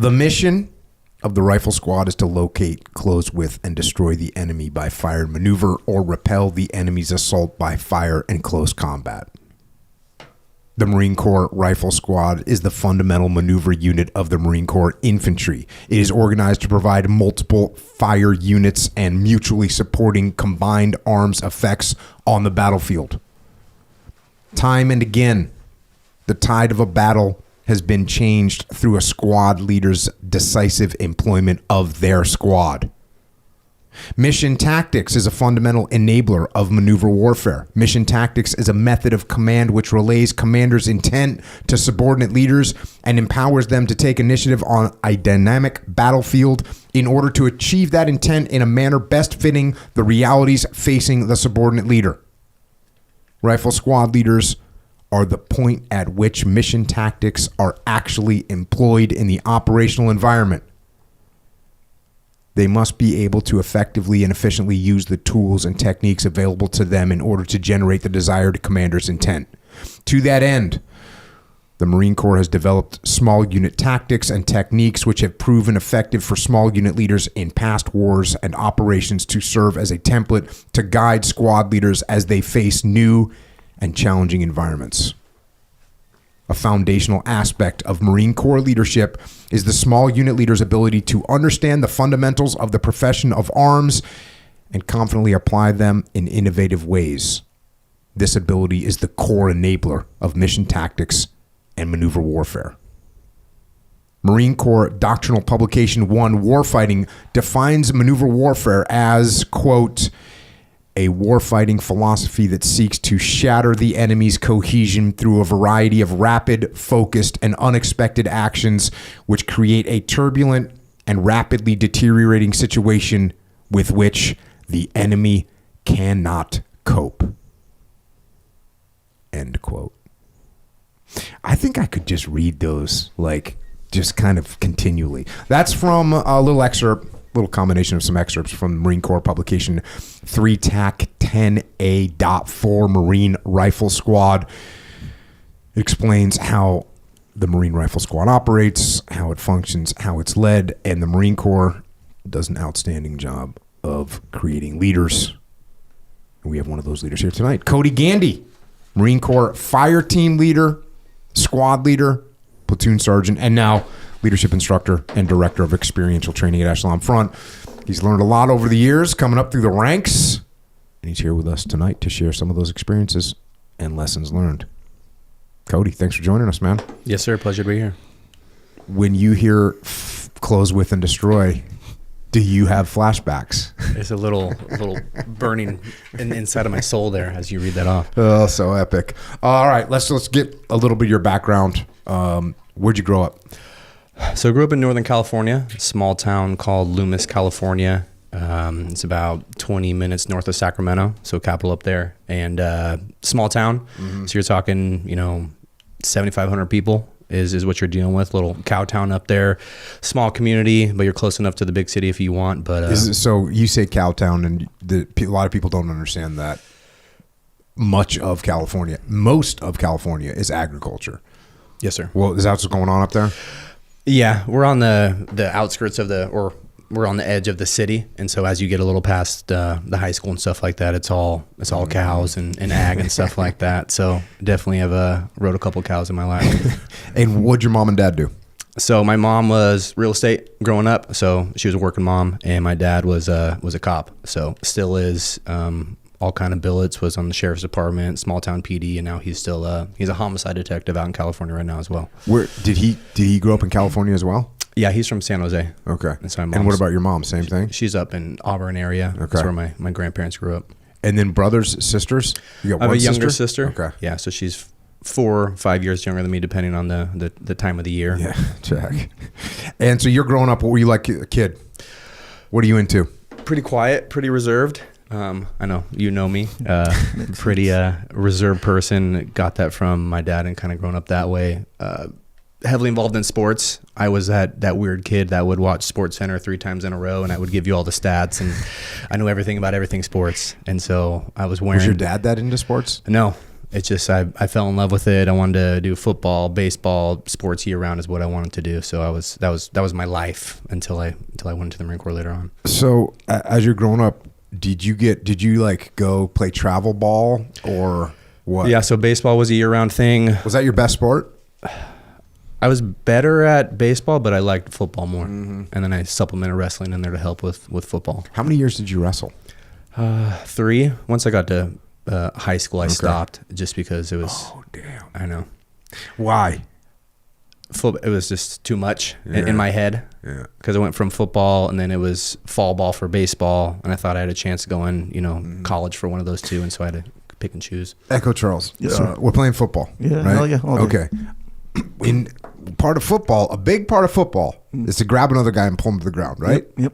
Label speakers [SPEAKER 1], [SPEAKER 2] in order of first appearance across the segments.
[SPEAKER 1] The mission of the rifle squad is to locate, close with, and destroy the enemy by fire and maneuver, or repel the enemy's assault by fire and close combat. The Marine Corps Rifle Squad is the fundamental maneuver unit of the Marine Corps Infantry. It is organized to provide multiple fire units and mutually supporting combined arms effects on the battlefield. Time and again, the tide of a battle has been changed through a squad leader's decisive employment of their squad. Mission tactics is a fundamental enabler of maneuver warfare. Mission tactics is a method of command which relays commanders' intent to subordinate leaders and empowers them to take initiative on a dynamic battlefield in order to achieve that intent in a manner best fitting the realities facing the subordinate leader. Rifle squad leaders are the point at which mission tactics are actually employed in the operational environment. They must be able to effectively and efficiently use the tools and techniques available to them in order to generate the desired commander's intent. To that end, the Marine Corps has developed small unit tactics and techniques which have proven effective for small unit leaders in past wars and operations to serve as a template to guide squad leaders as they face new and challenging environments. A foundational aspect of Marine Corps leadership is the small unit leader's ability to understand the fundamentals of the profession of arms and confidently apply them in innovative ways. This ability is the core enabler of mission tactics and maneuver warfare. Marine Corps Doctrinal Publication 1, Warfighting, defines maneuver warfare as, quote, a warfighting philosophy that seeks to shatter the enemy's cohesion through a variety of rapid, focused, and unexpected actions which create a turbulent and rapidly deteriorating situation with which the enemy cannot cope. End quote. I think I could just read those, just kind of continually. That's from a little combination of some excerpts from Marine Corps publication 3TAC10A.4 Marine Rifle Squad. It explains how the Marine Rifle Squad operates, how it functions, how it's led, and the Marine Corps does an outstanding job of creating leaders. We have one of those leaders here tonight. Codey Gandy, Marine Corps fire team leader, squad leader, platoon sergeant, and now leadership instructor and director of experiential training at Echelon Front. He's learned a lot over the years coming up through the ranks, and he's here with us tonight to share some of those experiences and lessons learned. Codey, thanks for joining us, man.
[SPEAKER 2] Yes, sir. Pleasure to be here.
[SPEAKER 1] When you hear close with and destroy, do you have flashbacks?
[SPEAKER 2] It's a little burning inside of my soul there as you read that off.
[SPEAKER 1] Oh, so epic. All right, let's get a little bit of your background. Where'd you grow up?
[SPEAKER 2] So I grew up in Northern California, a small town called Loomis, California. It's about 20 minutes north of Sacramento, so capital up there, and small town. Mm-hmm. So you're talking, 7,500 people is what you're dealing with. Little cow town up there, small community, but you're close enough to the big city if you want. But
[SPEAKER 1] so you say cow town, and a lot of people don't understand that most of California is agriculture.
[SPEAKER 2] Yes, sir.
[SPEAKER 1] Well, is that what's going on up there?
[SPEAKER 2] Yeah, we're on the outskirts we're on the edge of the city, and so as you get a little past the high school and stuff like that, it's all cows and ag and stuff like that. So definitely have rode a couple cows in my life.
[SPEAKER 1] And what'd your mom and dad do?
[SPEAKER 2] So my mom was real estate growing up, so she was a working mom, and my dad was a cop, so still is. All kind of billets, was on the sheriff's department, small town PD, and now he's a homicide detective out in California right now as well. Where
[SPEAKER 1] did he grow up in California as well?
[SPEAKER 2] Yeah, he's from San Jose.
[SPEAKER 1] Okay. And what about your mom? Same thing?
[SPEAKER 2] She's up in Auburn area. Okay. That's where my grandparents grew up.
[SPEAKER 1] And then brothers, sisters? You got one
[SPEAKER 2] I have a younger sister.
[SPEAKER 1] Okay.
[SPEAKER 2] Yeah, so she's 4 or 5 years younger than me, depending on the time of the year.
[SPEAKER 1] Yeah, check. And so you're growing up, what were you like a kid? What are you into?
[SPEAKER 2] Pretty quiet, pretty reserved. I know you know me, pretty reserved person. Got that from my dad and kind of grown up that way. Heavily involved in sports. I was that weird kid that would watch Sports Center 3 times in a row, and I would give you all the stats, and I knew everything about everything sports. And so I was wearing.
[SPEAKER 1] Was your dad that into sports?
[SPEAKER 2] No, It's just I fell in love with it. I wanted to do football, baseball, sports year round is what I wanted to do. So that was my life until I went into the Marine Corps later on.
[SPEAKER 1] So as you're growing up, did you like go play travel ball or what?
[SPEAKER 2] Yeah, so baseball was a year round thing.
[SPEAKER 1] Was that your best sport?
[SPEAKER 2] I was better at baseball, but I liked football more. And then I supplemented wrestling in there to help with football.
[SPEAKER 1] How many years did you wrestle?
[SPEAKER 2] 3. Once I got to high school, I stopped just because it was.
[SPEAKER 1] Oh damn!
[SPEAKER 2] I know.
[SPEAKER 1] Why?
[SPEAKER 2] It was just too much in my head.
[SPEAKER 1] Yeah.
[SPEAKER 2] Because I went from football and then it was fall ball for baseball, and I thought I had a chance to go in, college for one of those two, and so I had to pick and choose.
[SPEAKER 1] Echo Charles. Yes, we're playing football.
[SPEAKER 3] Yeah.
[SPEAKER 1] Right?
[SPEAKER 3] Hell yeah.
[SPEAKER 1] Okay. In part of football, a big part of football is to grab another guy and pull him to the ground, right?
[SPEAKER 3] Yep.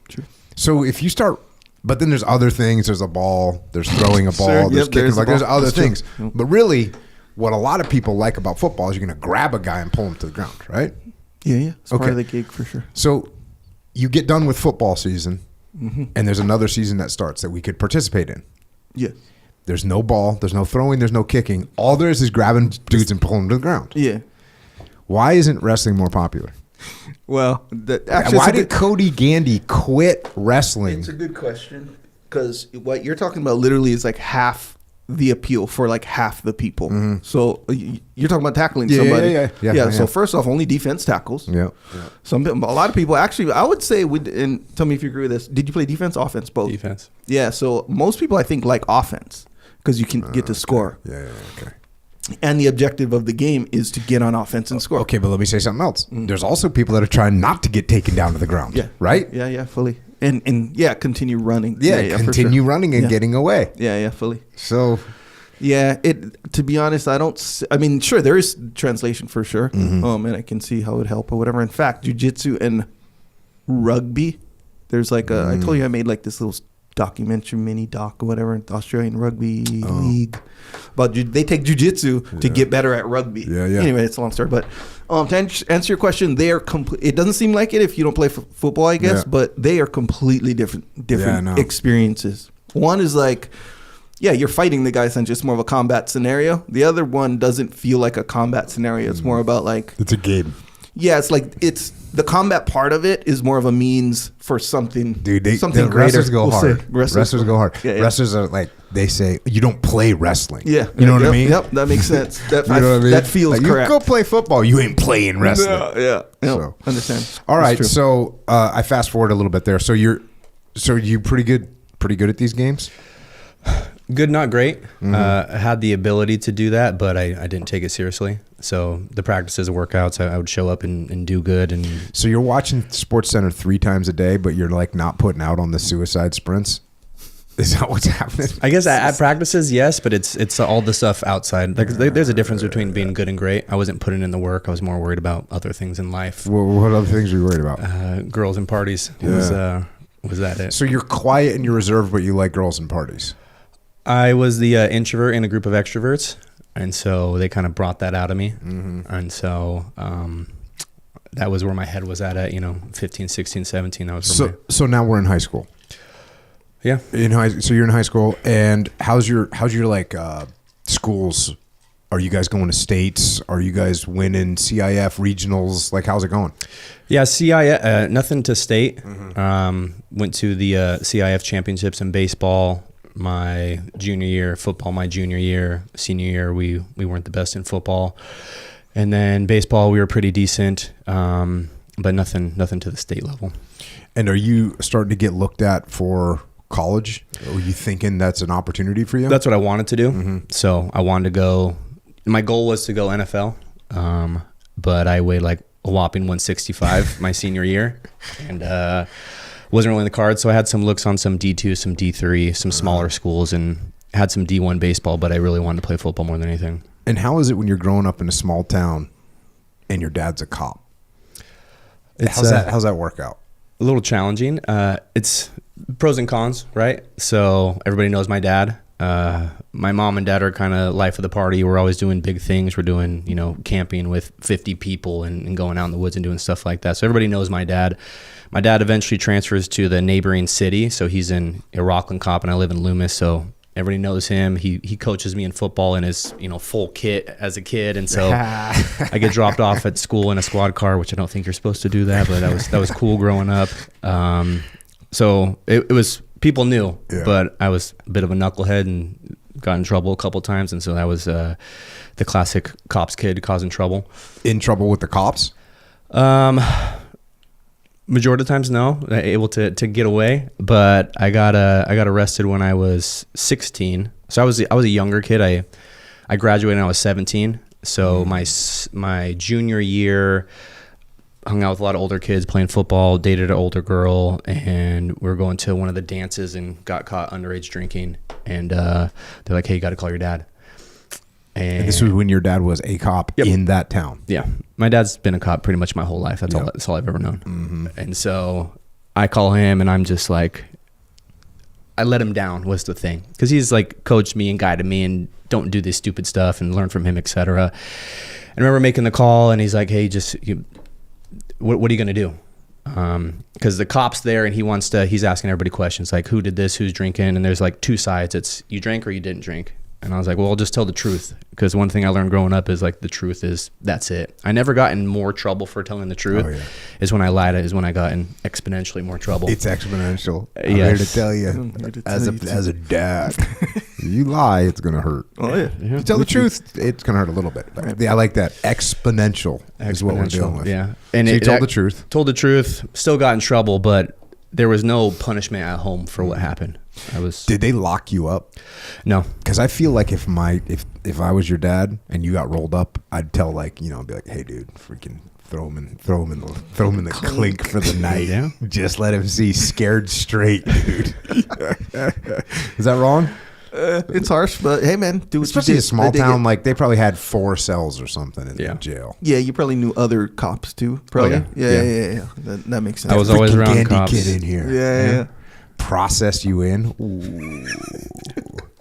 [SPEAKER 3] True.
[SPEAKER 1] So if you start, but then there's other things. There's a ball. There's throwing a ball.
[SPEAKER 3] Sure,
[SPEAKER 1] there's kicking. There's other
[SPEAKER 3] That's
[SPEAKER 1] things.
[SPEAKER 3] true.
[SPEAKER 1] But really, what a lot of people like about football is you're going to grab a guy and pull him to the ground, right?
[SPEAKER 3] Yeah. It's part
[SPEAKER 1] Okay.
[SPEAKER 3] of the gig for sure.
[SPEAKER 1] So you get done with football season, and there's another season that starts that we could participate in.
[SPEAKER 3] Yes.
[SPEAKER 1] There's no ball. There's no throwing. There's no kicking. All there is grabbing dudes and pulling them to the ground.
[SPEAKER 3] Yeah.
[SPEAKER 1] Why isn't wrestling more popular?
[SPEAKER 3] Well, actually,
[SPEAKER 1] Why did Codey Gandy quit wrestling?
[SPEAKER 3] It's a good question, because what you're talking about literally is like half the appeal for like half the people. So you're talking about tackling somebody.
[SPEAKER 1] Yeah.
[SPEAKER 3] So first off, only defense tackles.
[SPEAKER 1] Yeah.
[SPEAKER 3] A lot of people actually, I would say, and tell me if you agree with this. Did you play defense, offense, both?
[SPEAKER 2] Defense.
[SPEAKER 3] Yeah. So most people, I think, like offense because you can get to score.
[SPEAKER 1] Yeah. Okay.
[SPEAKER 3] And the objective of the game is to get on offense and score.
[SPEAKER 1] Okay, but let me say something else. There's also people that are trying not to get taken down to the ground.
[SPEAKER 3] Yeah.
[SPEAKER 1] Right?
[SPEAKER 3] Yeah, fully. And continue running.
[SPEAKER 1] Yeah, continue running and getting away.
[SPEAKER 3] Yeah, fully.
[SPEAKER 1] So,
[SPEAKER 3] yeah, to be honest, I mean, sure, there is translation for sure. And I can see how it would help or whatever. In fact, jiu-jitsu and rugby, there's like I told you I made like this little documentary mini doc or whatever, the Australian Rugby League. But they take jiu-jitsu to get better at rugby.
[SPEAKER 1] Yeah.
[SPEAKER 3] Anyway, it's a long story. But to answer your question, they are it doesn't seem like it if you don't play football, I guess, but they are completely different experiences. One is like, you're fighting the guys and just more of a combat scenario. The other one doesn't feel like a combat scenario. It's more about like...
[SPEAKER 1] it's a game.
[SPEAKER 3] Yeah, it's like the combat part of it is more of a means for something.
[SPEAKER 1] Dude,
[SPEAKER 3] something
[SPEAKER 1] wrestlers go hard.
[SPEAKER 3] Wrestlers
[SPEAKER 1] go hard.
[SPEAKER 3] Yeah.
[SPEAKER 1] Wrestlers are like, they say, you don't play wrestling.
[SPEAKER 3] Yeah.
[SPEAKER 1] You know what I mean?
[SPEAKER 3] Yep, that makes sense.
[SPEAKER 1] You know what I mean?
[SPEAKER 3] That feels
[SPEAKER 1] like,
[SPEAKER 3] correct.
[SPEAKER 1] You go play football, you ain't playing wrestling.
[SPEAKER 3] Yeah.
[SPEAKER 1] So,
[SPEAKER 3] Understand.
[SPEAKER 1] All right,
[SPEAKER 3] That's true.
[SPEAKER 1] so I fast forward a little bit there. So you pretty good at these games?
[SPEAKER 2] Good, not great. I had the ability to do that, but I didn't take it seriously. So the practices and workouts, I would show up and do good. And
[SPEAKER 1] so you're watching Sports Center 3 times a day, but you're like not putting out on the suicide sprints? Is that what's happening?
[SPEAKER 2] I guess at practices, yes, but it's all the stuff outside. Like there's a difference between being good and great. I wasn't putting in the work. I was more worried about other things in life.
[SPEAKER 1] What other things are you worried about?
[SPEAKER 2] Girls and parties. Was that it?
[SPEAKER 1] So you're quiet and you're reserved, but you like girls and parties.
[SPEAKER 2] I was the introvert in a group of extroverts, and so they kind of brought that out of me. And so that was where my head was at 15, 16, 17. That was where
[SPEAKER 1] so now we're in high school.
[SPEAKER 2] Yeah.
[SPEAKER 1] So you're in high school, and how's your like schools? Are you guys going to states? Are you guys winning CIF regionals? Like, how's it going?
[SPEAKER 2] Yeah, CIF, nothing to state. Went to the CIF championships in baseball my junior year, football my junior year, senior year we weren't the best in football, and then baseball we were pretty decent, but nothing to the state level.
[SPEAKER 1] And are you starting to get looked at for college? Are you thinking that's an opportunity for you?
[SPEAKER 2] That's what I wanted to do. So I wanted to go. My goal was to go NFL, but I weighed like a whopping 165 my senior year, and wasn't really in the cards. So I had some looks on some D2, some D3, some smaller schools, and had some D1 baseball, but I really wanted to play football more than anything.
[SPEAKER 1] And how is it when you're growing up in a small town and your dad's a cop? How's that work out?
[SPEAKER 2] A little challenging. It's pros and cons, right? So everybody knows my dad. My mom and dad are kind of life of the party. We're always doing big things. We're doing, camping with 50 people and going out in the woods and doing stuff like that. So everybody knows my dad. My dad eventually transfers to the neighboring city. So he's in Rockland Cop and I live in Loomis. So Everybody knows him. He coaches me in football in his, full kit as a kid. And so I get dropped off at school in a squad car, which I don't think you're supposed to do that, but that was cool growing up. So it was, people knew, but I was a bit of a knucklehead and got in trouble a couple times. And so that was the classic cops kid causing trouble.
[SPEAKER 1] In trouble with the cops?
[SPEAKER 2] Majority of the times, no, able to get away. But I got arrested when I was 16. So I was a younger kid. I graduated when I was 17. So my junior year, hung out with a lot of older kids playing football, dated an older girl, and we were going to one of the dances and got caught underage drinking. And they're like, "Hey, you got to call your dad." And
[SPEAKER 1] this was when your dad was a cop in that town.
[SPEAKER 2] Yeah. My dad's been a cop pretty much my whole life. That's all I've ever known. Mm-hmm. And so I call him and I'm just like, I let him down was the thing. Because he's like coached me and guided me and don't do this stupid stuff and learn from him, etc. I remember making the call and he's like, "Hey, what are you going to do?" Because the cop's there and he's asking everybody questions like, who did this, who's drinking? And there's like two sides. It's you drank or you didn't drink. And I was like, well, I'll just tell the truth. Because one thing I learned growing up is like the truth is that's it. I never got in more trouble for telling the truth. Oh, yeah. Is when I lied, is when I got in exponentially more trouble.
[SPEAKER 1] It's exponential. I'm here to tell you, as a dad, you lie, it's going to hurt.
[SPEAKER 3] Oh, yeah.
[SPEAKER 1] You tell the truth, it's going to hurt a little bit. But I like that. Exponential is what we're dealing with.
[SPEAKER 2] Yeah.
[SPEAKER 1] And so you told the truth.
[SPEAKER 2] Told the truth, still got in trouble, but there was no punishment at home for what happened.
[SPEAKER 1] Did they lock you up?
[SPEAKER 2] No,
[SPEAKER 1] because I feel like if I was your dad and you got rolled up, I'd tell I'd be like, "Hey, dude, freaking throw him in the clink for the night.
[SPEAKER 2] Yeah.
[SPEAKER 1] Just let him see scared straight, dude." Is that wrong?
[SPEAKER 3] It's harsh, but hey, man, do what
[SPEAKER 1] especially
[SPEAKER 3] you did.
[SPEAKER 1] a small town like they probably had 4 cells or something in jail.
[SPEAKER 3] Yeah, you probably knew other cops too. Probably. Yeah. That makes sense.
[SPEAKER 2] I was always around
[SPEAKER 1] Gandy
[SPEAKER 2] cops.
[SPEAKER 1] Kid in here.
[SPEAKER 3] Yeah.
[SPEAKER 1] Process you in. Ooh.